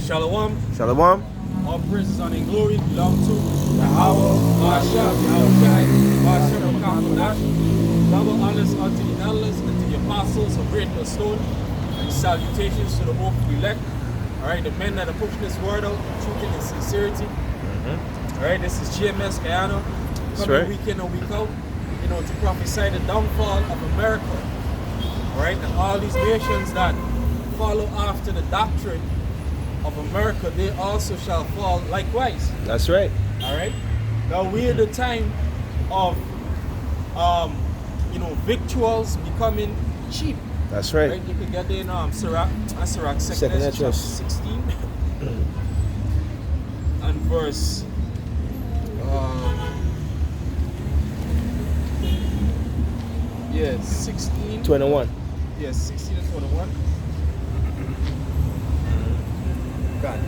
Shalom. Shalom. All praises and in glory belong to Yahweh, Mashiach, Yahushai, Mashiach, Makapadash. Double honors unto the elders and to the apostles of great stone. And salutations to the hopeful elect. Alright, the men that are pushing this word out, truth and in sincerity. Alright, this is GMS Guyana. Coming week in and week out, to prophesy the downfall of America. Alright, and all these nations that follow after the doctrine of America, they also shall fall likewise. That's right. Alright. Now we're at the time of victuals becoming cheap. That's right. Right? You can get in Sirach second chapter 16 and verse 16. 21. Yes, 16 and 21. God.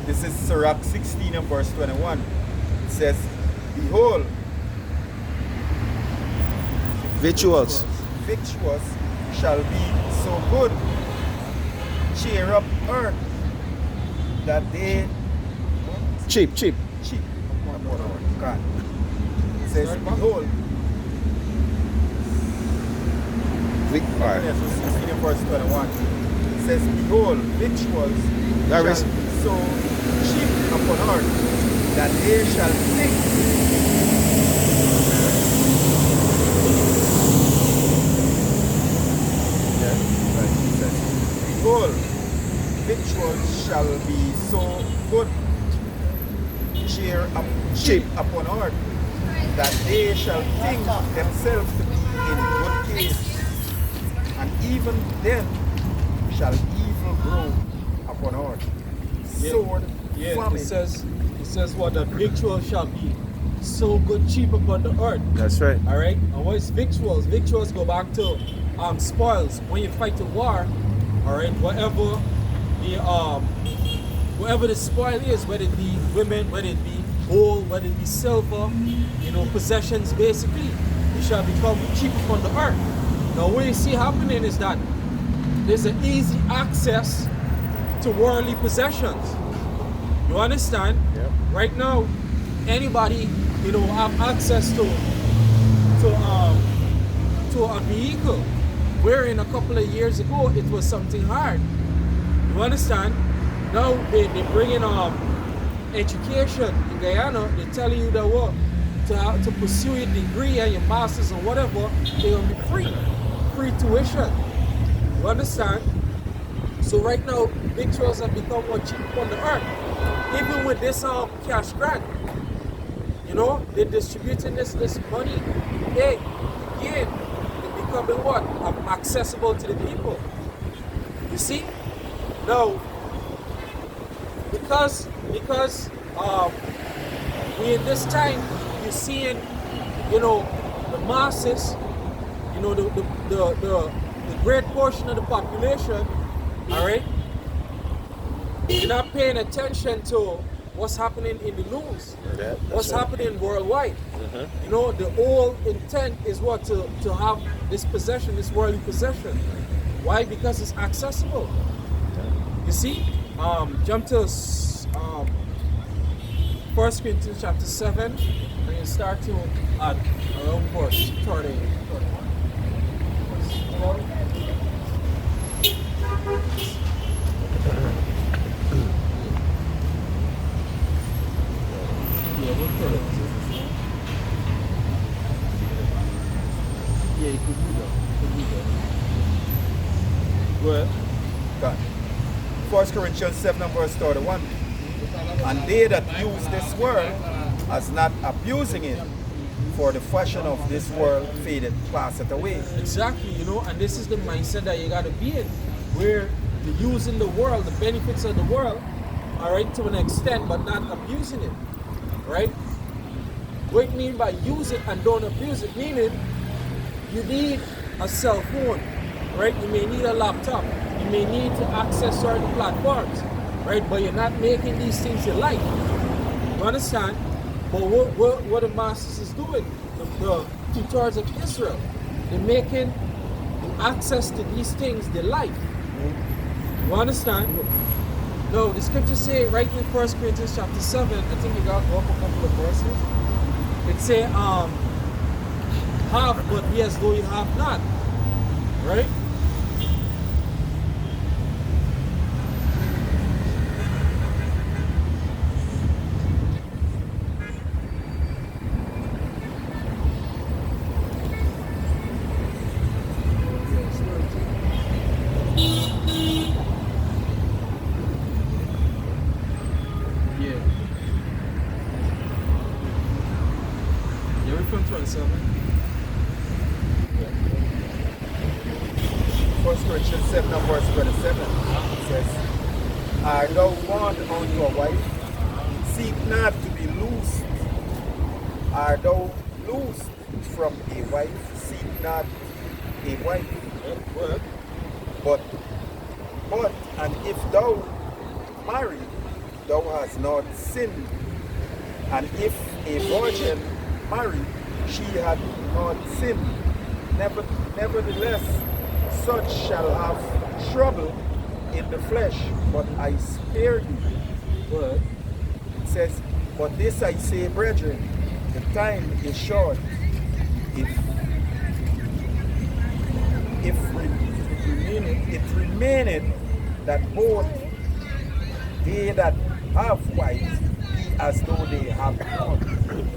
This is Sirach 16 and verse 21. It says, behold, Victuals. victuals shall be so good, cheer up earth, that they Cheap. cheap upon earth. God. It says, behold, Alright. yes, 16 and verse 21. It says, behold, victuals That shall is- be so cheap upon earth, that they shall think. It says, behold, victuals shall be so good, cheap upon earth, that they shall think themselves to be in good case, and even then shall evil grow upon earth. Sword, famine. It says what the victual shall be so good cheap upon the earth. That's right. Alright? And what is victuals? Victuals go back to spoils. When you fight a war, alright, whatever the spoil is, whether it be women, whether it be gold, whether it be silver, possessions basically, it shall become cheap upon the earth. Now what you see happening is that there's an easy access to worldly possessions. You understand? Yep. Right now, anybody, have access to a vehicle, wherein a couple of years ago it was something hard. You understand? Now they bring in education in Guyana. They tell you that what to pursue your degree and your masters and whatever, they're gonna be free tuition. You understand? So right now, victuals have become more cheap on the earth. Even with this cash grant, they're distributing this money. Hey, again, it's becoming what? Accessible to the people. You see? Now, because we in this time, you're seeing, the masses, the great portion of the population, all right, you're not paying attention to what's happening in the news, what's happening worldwide. The whole intent is what to have this possession, this worldly possession. Why? Because it's accessible. You see, jump to 1 Corinthians chapter 7, and you start to add around verse 30. Yeah, you could do that. Well, God. 1 Corinthians 7 and verse 31. And they that use this world as not abusing it, for the fashion of this world fadeth, passeth away. Exactly, and this is the mindset that you got to be in, where you're using the world, the benefits of the world, all right, to an extent, but not abusing it, right? What it mean by use it and don't abuse it, meaning you need a cell phone, right? You may need a laptop, you may need to access certain platforms, right? But you're not making these things your life. You understand? But what the masters is doing, the two-thirds of Israel, they're making access to these things their life. You understand? No, the scripture say right in 1 Corinthians chapter 7, I think you got to go up a couple of verses. It say, have but be as though you have not. Right? Yeah. Yeah, we're from 27. First Corinthians 7 and verse 27 says, Are thou bound unto a wife? Seek not to be loosed. Are thou loosed from a wife? Seek not a wife. What? But, and if thou marry, thou hast not sinned. And if a virgin marry, she had not sinned. Nevertheless, such shall have trouble in the flesh, but I spare you. What? It says, But this I say, brethren, the time is short. If it remaineth that both they that have wives be as though they have not.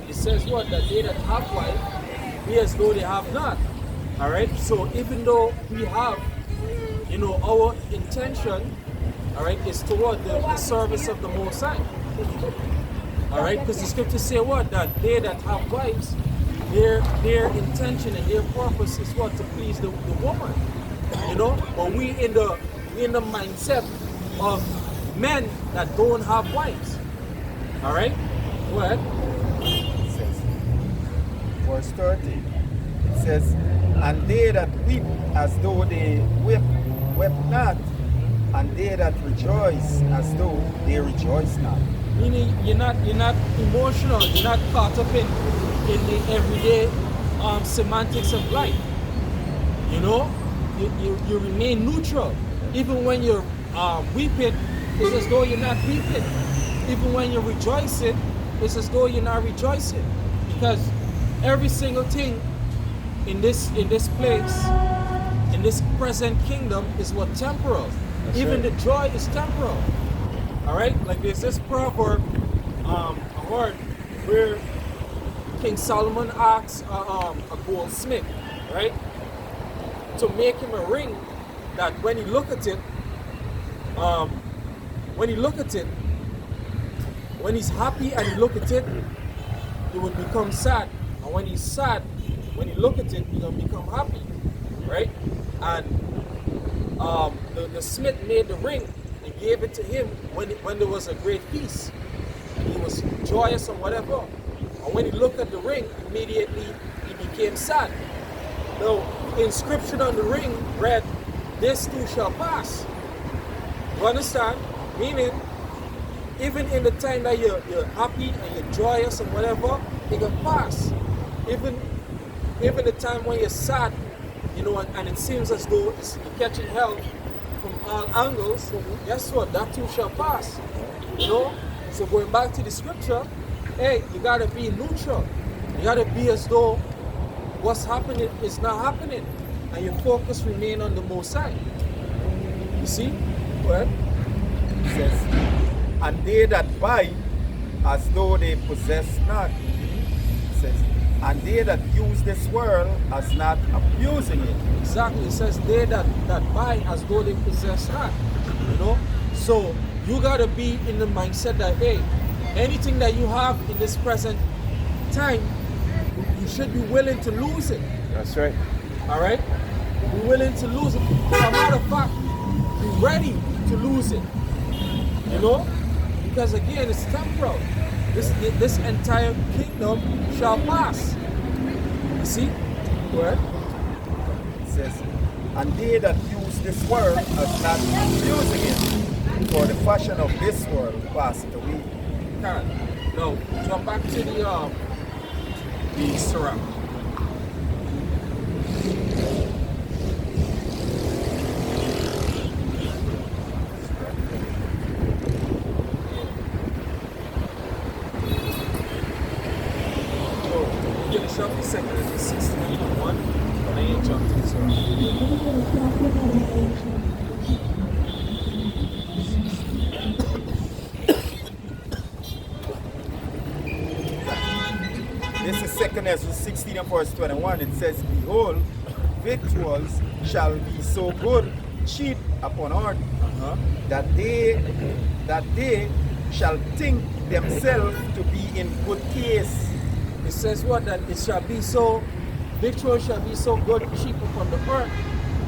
It says what? That they that have wife be as though they have not. Alright? So even though we have, our intention, alright, is toward the service of the Most High. Alright? Because the scriptures say what? That they that have wives, their intention and their purpose is what? To please the woman. But we in the mindset of men that don't have wives. Alright? What? It says, verse 30, it says, And they that weep as though they wept not, and they that rejoice as though they rejoice not. Meaning you're not emotional, you're not caught up in the everyday semantics of life. You remain neutral. Even when you're weeping, it's as though you're not weeping. Even when you're rejoicing, it's as though you're not rejoicing. Because every single thing in this place, in this present kingdom, is what temporal. That's Even right. the joy is temporal. Alright? Like there's this proverb, a word where King Solomon asks a goldsmith, right, to make him a ring that when he look at it, when he's happy and he look at it, he would become sad. And when he's sad, when he look at it, he's gonna become happy, right? And the smith made the ring and gave it to him when there was a great feast. And he was joyous or whatever. And when he looked at the ring, immediately he became sad. The inscription on the ring read, "This too shall pass." You understand? Meaning, even in the time that you're happy and you're joyous and whatever, it can pass. Even the time when you're sad, and it seems as though you're catching hell from all angles, guess what? That too shall pass. So going back to the scripture, hey, you gotta be neutral. You gotta be as though what's happening is not happening, and your focus remain on the Most High. You see? Go ahead. It says, And they that buy as though they possess not. It says, And they that use this world as not abusing it. Exactly. It says they that buy as though they possess not. So you gotta be in the mindset that, hey, anything that you have in this present time, you should be willing to lose it. That's right. All right? Be willing to lose it. As a matter of fact, be ready to lose it. Because again, it's temporal. This entire kingdom shall pass. You see? Where? It says, And they that use this world as not abusing it. For the fashion of this world passeth away. Karen, no, jump back to the syrup. 2 Corinthians 16 and 1. And then you jump to this one. This is 2 Corinthians 16 and verse 21. It says, behold, victuals shall be so good, cheap upon earth, that they shall think themselves to be in good case. It says what? That it shall be so, victuals shall be so good, cheap upon the earth,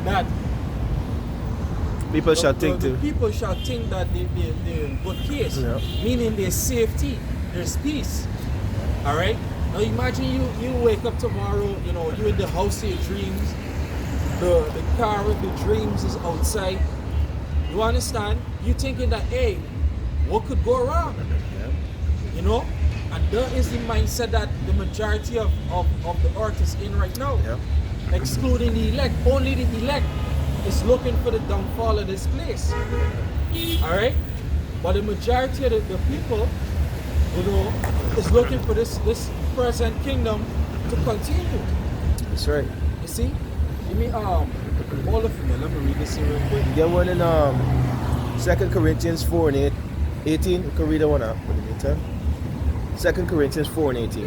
that People shall think the to. people shall think that they're in good case, Yeah. meaning there's safety, there's peace. All right. Now imagine you wake up tomorrow, you know, you're in the house of your dreams, the car of your dreams is outside. You understand? You thinking that, hey, what could go wrong? You know? And that is the mindset that the majority of the earth is in right now. Yeah. Excluding the elect. Only the elect is looking for the downfall of this place. Alright? But the majority of the people, you know, is looking for this present kingdom to continue. That's right. You see? Give me all of them. Let me read this here real quick. Get one in 2 Corinthians 4 and 18. You can read that one out in the meantime. 2 Corinthians 4 and 18.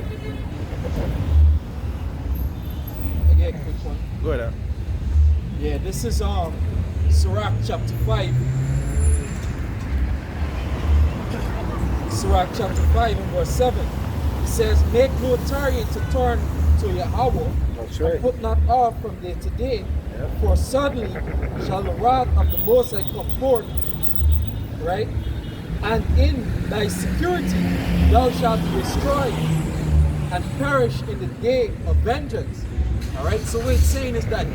Again, quick one. Go ahead. Yeah, this is Sirach chapter 5. Sirach chapter 5 and verse 7. It says, make no tarry to turn to Yahweh, That's and right. put not off from day to day, Yep. for suddenly shall the wrath of the Most High come forth, right? And in thy security thou shalt be destroyed and perish in the day of vengeance. Alright, so what it's saying is that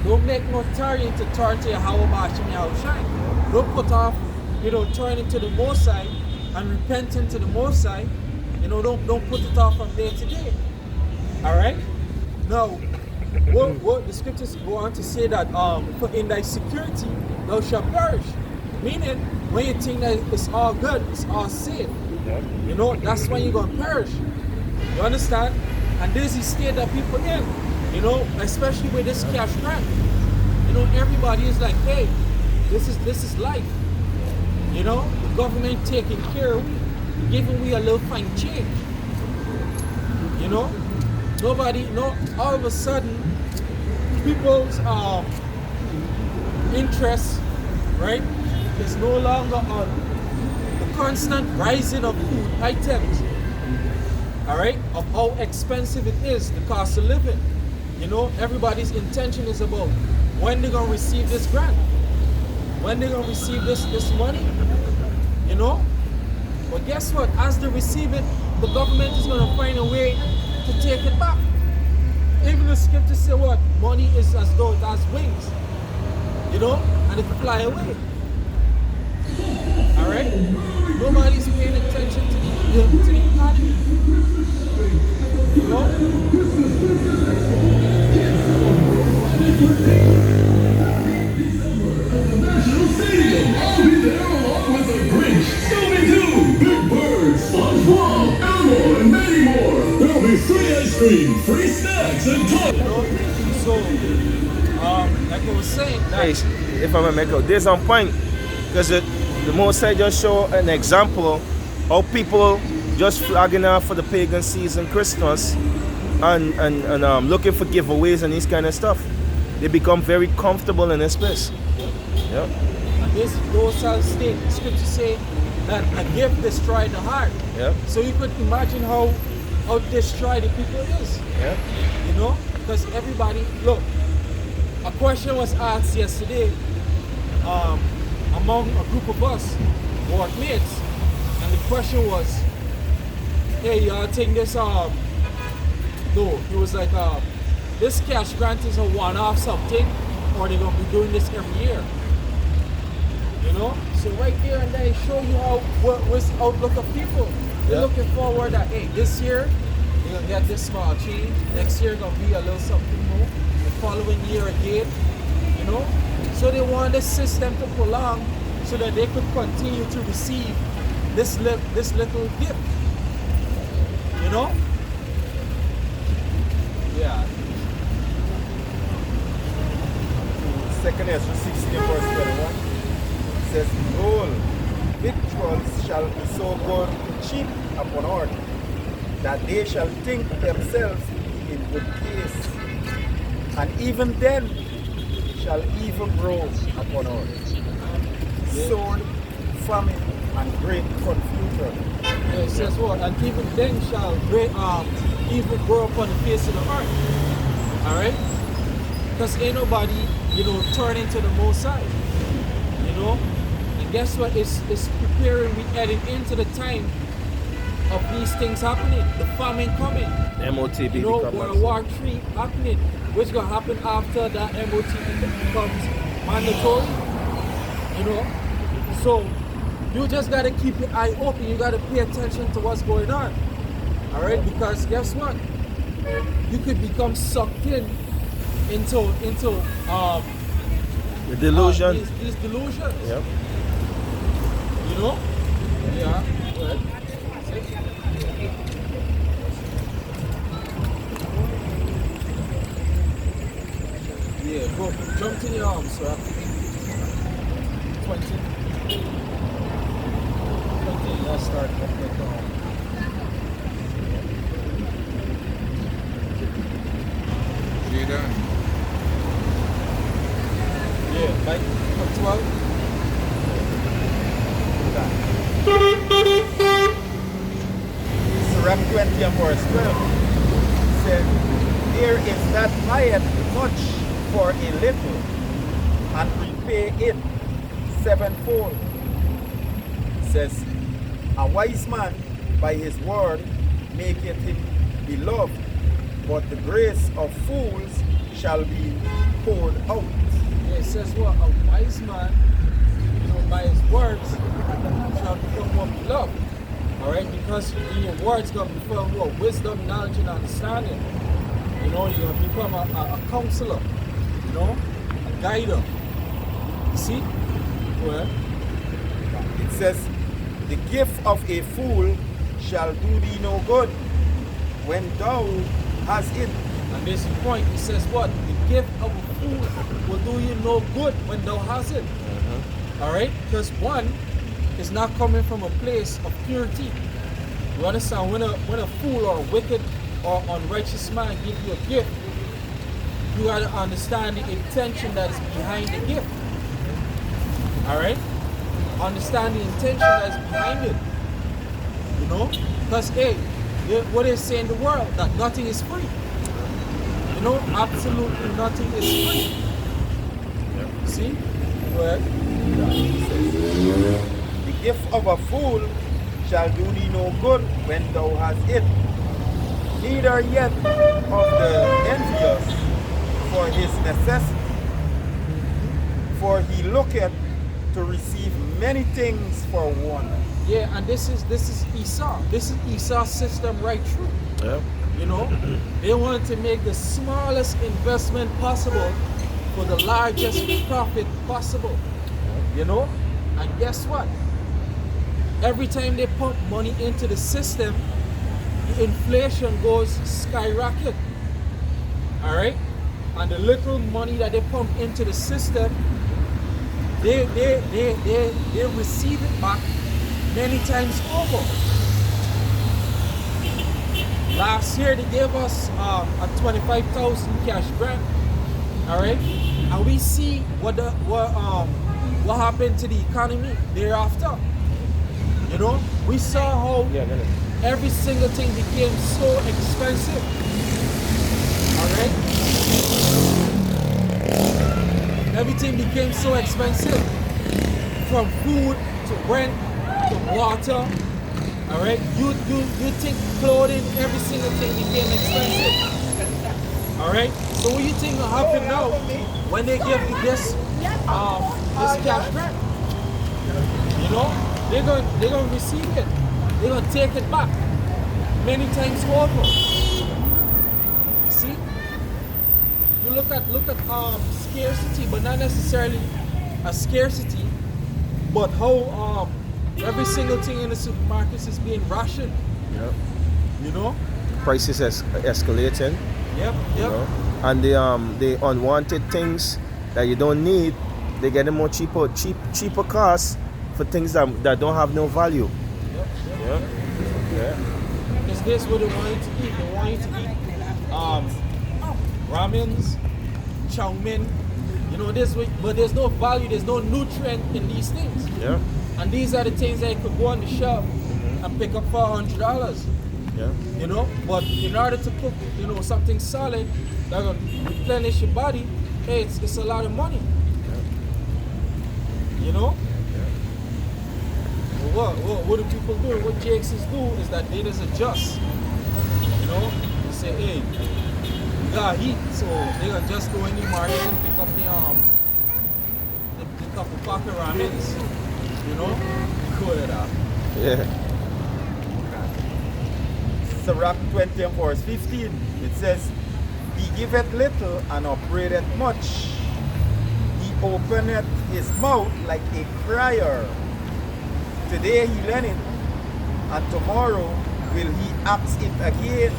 don't make no tarrying to turn to Yahweh Bashim Yahushai. Don't put off, you know, turning to the Most High and repenting to the Most High. You know, don't put it off from day to day. Alright? Now, what the scriptures go on to say that for in thy security thou shalt perish. Meaning, when you think that it's all good, it's all safe, you know, that's when you're gonna perish. You understand? And this is the state that people in, you know, especially with this cash grant. You know, everybody is like, hey, this is life. You know, the government taking care of we, giving we a little fine change. You know? All of a sudden, people's interest, right, is no longer on the constant rising of food items, all right, of how expensive it is, the cost of living. You know, everybody's intention is about when they're gonna receive this grant, when they're gonna receive this money, you know. But guess what? As they receive it, the government is gonna find a way to take it back. Even the scriptures say what? Money is as though it has wings, you know, and it can fly away. Alright? Nobody's paying attention to the economy. You know? National Stadium. I'll be there along with the Grinch, Scooby-Doo, Big Bird, SpongeBob, Elmo, and many more. There'll be free ice cream, free snacks, and toys. You know? So, like I was saying, that Hey, if I may make out, this on point. Because the Most High just show an example how people just flagging out for the pagan season Christmas and looking for giveaways and this kind of stuff. They become very comfortable in this place. Yeah. and this goes out state, scripture say that a gift destroyed the heart. Yeah. So you could imagine how destroyed the people is. Yeah. You know? Because everybody, look, a question was asked yesterday among a group of us, workmates, and the question was, hey, y'all think this, no, it was like, this cash grant is a one-off something, or they're going to be doing this every year. You know? So right there and there, show you how, what's the outlook of people. They're Yeah. looking forward that, hey, this year, you're going to get this small change. Next year, going to be a little something more. The following year again, you know? So they want the system to prolong so that they could continue to receive this little gift. You know? Yeah. Second Ezra 16 verse 21 says, behold, victuals shall be so good cheap upon earth, that they shall think themselves in good case, and even then shall evil grow upon earth. Sword, famine, and great confusion. Yeah, it says what? And even then shall great evil grow upon the face of the earth. Alright? Because ain't nobody, turning to the Most High. And guess what? It's preparing, we heading into the time of these things happening. The famine coming. MOTB World War III happening. What's gonna happen after that MOTB becomes mandatory? So you just gotta keep your eye open. You gotta pay attention to what's going on. Alright? Because guess what? You could become sucked into the delusion. These delusions. Yep. Yeah. Well, yeah, go jump in your arms, sir. 20. Let's start with You done? yeah, like 12. Sirach 20 and verse 12 said, there is that hired much for a little, and repay it sevenfold. Says, a wise man by his word maketh him beloved, but the grace of fools shall be poured out. Yeah, it says what? A wise man, by his words, shall become more beloved. Alright? Because in your words gonna be full of what? Wisdom, knowledge, and understanding. You're gonna become a counselor, a guider. You see? Well, It says, the gift of a fool shall do thee no good when thou hast it. and this is the point. It says what? The gift of a fool will do you no good when thou hast it. Alright? Because one is not coming from a place of purity. You understand? When a fool or a wicked or unrighteous man give you a gift, you gotta understand the intention that is behind the gift. Alright? Understand the intention that is behind it. Because what they say in the world, that nothing is free. Absolutely nothing is free. See? Well, The gift of a fool shall do thee no good when thou hast it, neither yet of the envious for his necessity, for he looketh to receive many things for one. yeah, and this is Esau. This is Esau's system right through. Yep. They wanted to make the smallest investment possible for the largest profit possible. And guess what? Every time they pump money into the system, the inflation goes skyrocket. Alright? And the little money that they pump into the system, they receive it back many times over. Last year they gave us a 25,000 cash grant. Alright? And we see what happened to the economy thereafter. We saw how every single thing became so expensive. Alright? Everything became so expensive. From food to rent to water. Alright? You think clothing, every single thing became expensive. Alright? So what you think will happen now when they give you this cash grant? They're gonna receive it. They're gonna take it back many times over. You see? You look at scarcity, but not necessarily a scarcity, but how every single thing in the supermarkets is being rationed. Yep. You know? Prices escalating. Yep, You yep. know? And the unwanted things that you don't need, they get them more cheaper costs for things that don't have no value. Yep, yep. Yeah. Yeah. Because this what they want you to eat. They want you to eat ramens, chow mein. You know this, but there's no value, there's no nutrient in these things. Yeah. And these are the things that you could go on the shelf and pick up for $100. Yeah. You know, but in order to cook, you know, something solid that will replenish your body, hey, it's a lot of money. You know? Well, what do people do? What JXs do is that they just adjust. You know? They say, hey, we got heat, so they gonna just go in the market and pick up the couple pack of ramens. You know? Go with that. Yeah. Sirach 20 and verse 15, it says, He giveth little and upbraideth much. He openeth his mouth like a crier. Today he lendeth, and tomorrow will he ask it again.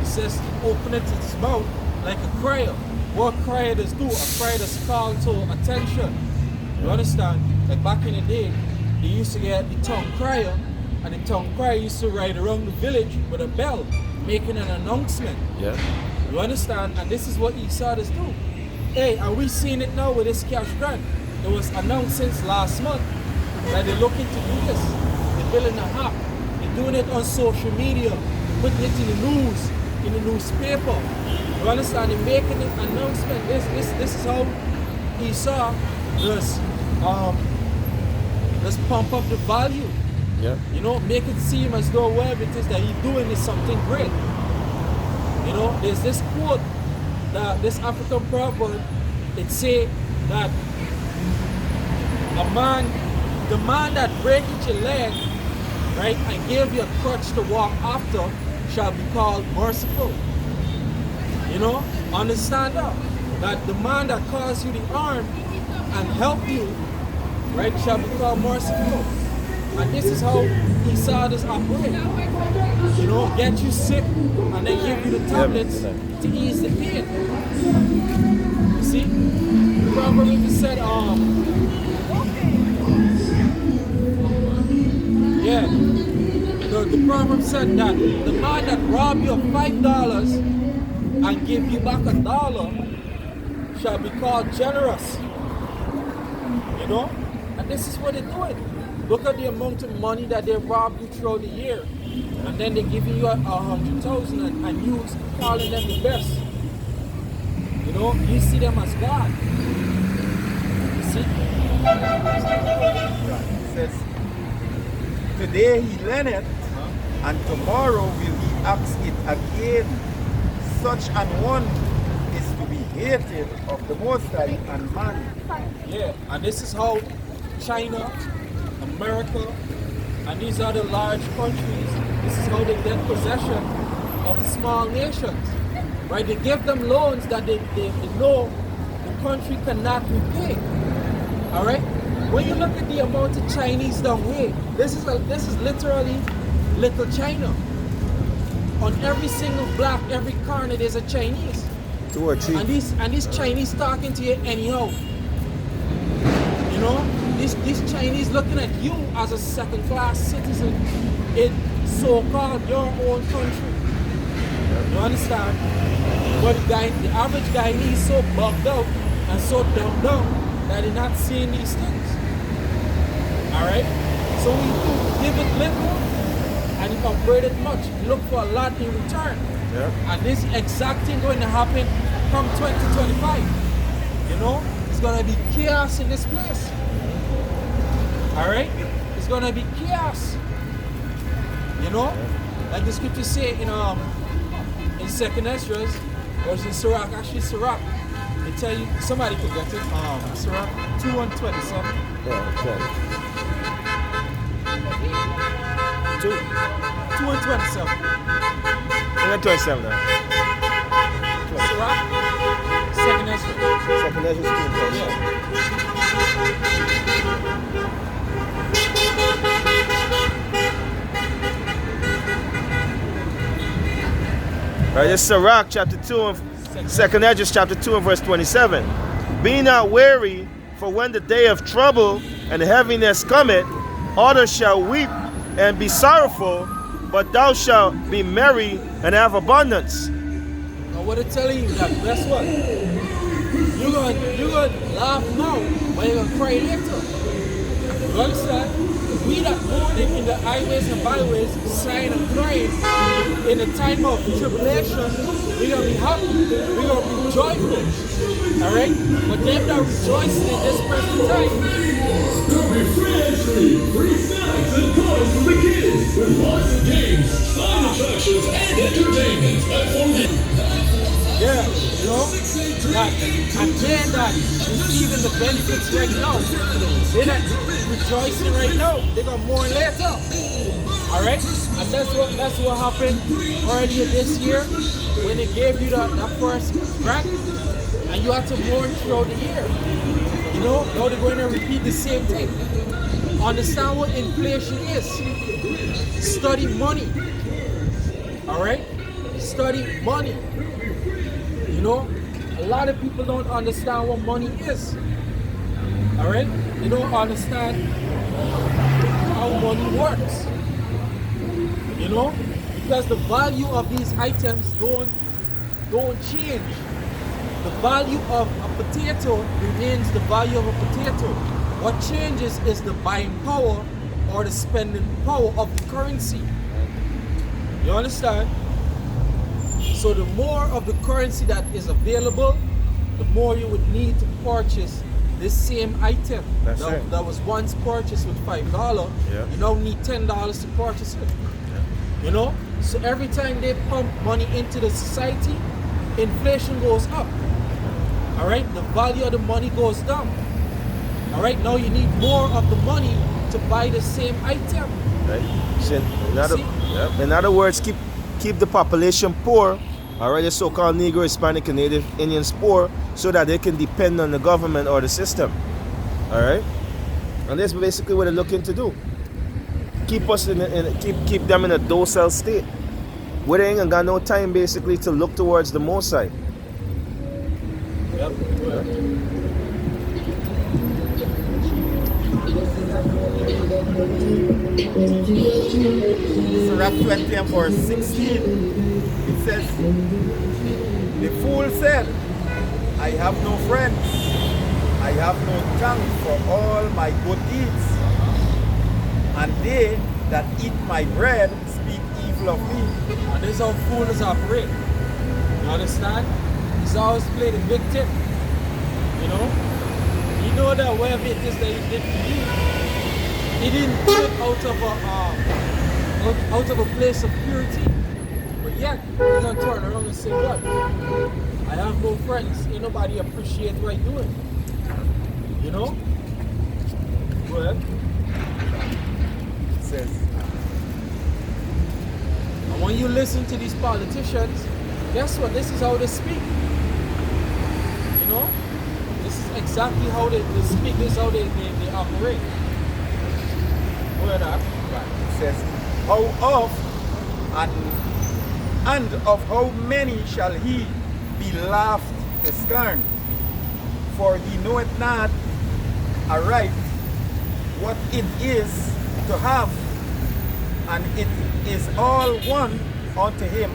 It says open it its mouth like a crier. What crier does do? A crier does call to attention. You understand? Like back in the day, they used to get the tongue crier, and the tongue crier used to ride around the village with a bell, making an announcement. Yeah. You understand? And this is what Esau does do. Hey, and we seen it now with this cash grant. It was announced since last month that they're looking to do this. They're building a app. They're doing it on social media, putting it in the news, in the newspaper. You understand? They're making an announcement. This is how Esau does pump up the value. Yeah. You know, make it seem as though whatever it is that he's doing is something great. You know, there's this quote, that this African proverb, it say that the man that breaketh your leg, right, and gave you a crutch to walk after shall be called merciful. You know, understand that the man that caused you the arm and helped you, right, shall be called merciful. And this is how Esau does operate. You know, get you sick and then give you the tablets to ease the pain. You see? The proverb even said, the proverb said that the man that robbed you of $5 and give you back $1 shall be called generous. You know? And this is what they're doing. Look at the amount of money that they robbed you throughout the year. And then they're giving you 100,000 and you calling them the best. You know, you see them as God. You see? It says, Today he lendeth, and tomorrow will he ask it again. Such an one is to be hated of the Most High and man. Yeah, and this is how China, America, and these other large countries, this is how they get possession of small nations. Right? They give them loans that they know the country cannot repay. Alright? When you look at the amount of Chinese down here, this is literally little China. On every single block, every corner, there's a Chinese. 2 or 3. And these Chinese talking to you anyhow. You know, these Chinese looking at you as a second-class citizen in so-called your own country. You understand? But the average Guyanese is so bugged out and so dumbed down that they're not seeing these things. Alright? So we give it little and you upgrade it much. You look for a lot in return. Yeah. And this exact thing going to happen come 2025. You know? It's going to be chaos in this place. Alright? It's going to be chaos. You know? Like the scripture say in 2nd Esdras, or is in Sirach, actually Sirach, they tell you, somebody could get it, Sirach 2:27. Yeah, okay. 2:27. 27 now. Sirach, 2nd Esdras. Second Ezra 2:27. Yeah. Right, it's Sirach chapter 2 and 2nd Esdras chapter 2 and verse 27. Be not weary, for when the day of trouble and heaviness cometh, others shall weep and be sorrowful, but thou shalt be merry and have abundance. I want to tell you that, guess what? You're gonna laugh now, but you're gonna cry later. You understand? We that mourning in the highways and byways, sighing and crying in the time of tribulation, we're gonna be happy, we're gonna be joyful. Alright? But them that rejoicing in this present time. There'll be free entry, free snacks and toys for the kids, with lots of games, fun attractions, and entertainment at 40. Yeah, you know, that, and then that receiving the benefits right now, they're not rejoicing right now, they're gonna mourn later. Alright? And that's what happened earlier this year when they gave you that first grant and you had to mourn throughout the year. You know, now they're going to repeat the same thing. Understand what inflation is. Study money. Alright? Study money. You know, a lot of people don't understand what money is. Alright? They don't understand how money works. You know? Because the value of these items don't change. The value of a potato remains the value of a potato. What changes is the buying power or the spending power of the currency. You understand? So the more of the currency that is available, the more you would need to purchase this same item that was once purchased with $5. Yeah. You now need $10 to purchase it. Yeah. You know? So every time they pump money into the society, inflation goes up. Alright? The value of the money goes down. Alright? Now you need more of the money to buy the same item. Right? So in other words, keep the population poor, alright, the so-called Negro, Hispanic, and Native Indians poor, so that they can depend on the government or the system. Alright? And that's basically what they're looking to do. Keep us keep them in a docile state, where they ain't got no time basically to look towards the Most High. Yep. Sirach 20 and verse 16, it says, the fool said, I have no friends, I have no tongue for all my good deeds, and they that eat my bread speak evil of me. And this is how fools operate. You understand? He's always played the victim. You know? You know that whatever it is that he did for you, he didn't do it out of a place of purity. But yet, he's gonna turn around and say, what? I have no friends. Ain't nobody appreciate what I'm doing. You know? Go ahead. It says, and when you listen to these politicians, guess what? This is how they speak. You know? This is exactly how they speak. This is how they operate. Where that? it says, how oft and of how many shall he be laughed to scorn? For he knoweth not aright what it is to have, and it is all one unto him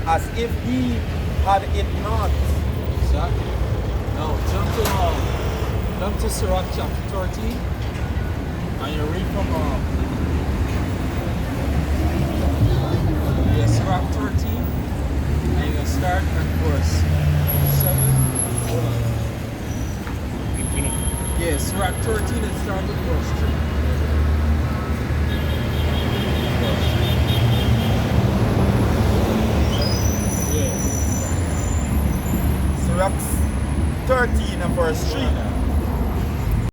as if he had it not. Exactly. Now jump to Sirach chapter 13, and you read from Sirach 13, and you're gonna start at verse 7. Hold on. Yeah, Sirach 13 and start at verse 3.